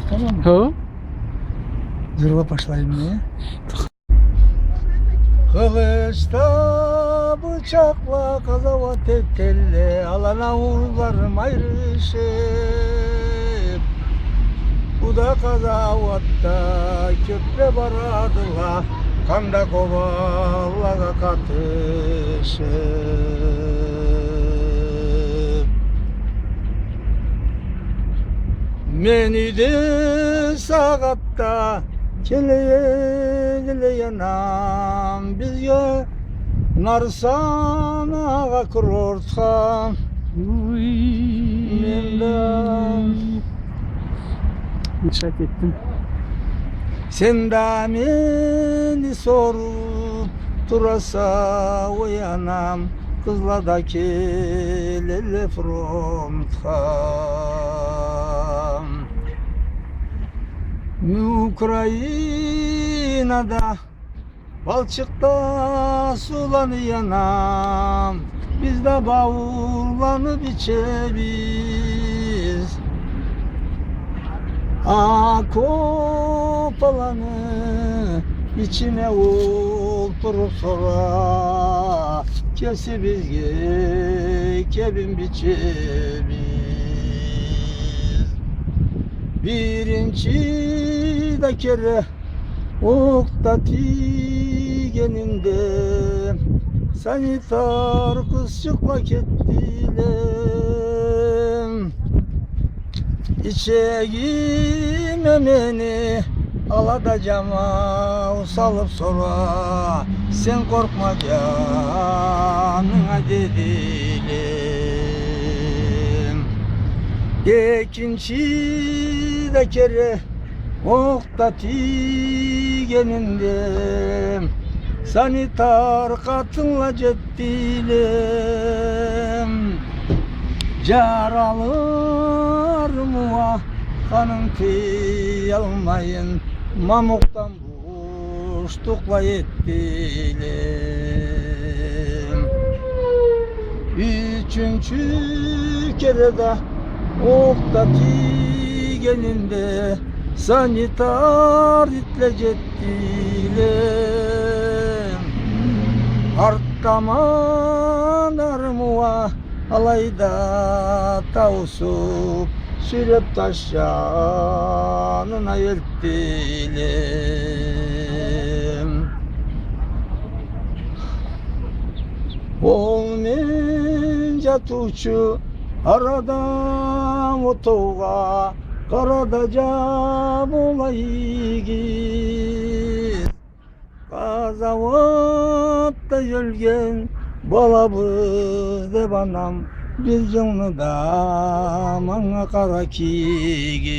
Tamam mı? Ho? Zırva başlayayım diye. Kılıçta bıçakla kazavat telle alana uğurlarım ayrışıp bu da kazavatta köprü baradıla kanda kovallaga katışıp meni de sağatta keleye yanam bizge narsana kurortha mendam İnşaat ettim. sen de beni sorup durasa uyanam kızladaki lele frontha Ukrayna'da balçıkta sulanı yanam biz de bavullanıp içebiz kopalanı içine oturup sonra kesi bizge kebin biçebiz birinci de kere okta tigeninde sanitar kız çıplak ettiler İçeyim emeni aladacama usalıp sonra sen korkma canına dedilim ikinci de kere okta tigeninde sanitar katınla cettilim Caralar muha kanın kıyalmayın mamuktan boşlukla ettilim üçüncü kere de okta tigeninde sanitar itlecettilim arttaman armuha alayda tavusup sürüp taş yanına yelttilim olmayınca tuğçu aradan otuğa karadaca bulayı git Kazavatta yölgen balabız de banam bir canlı da mana kara kigi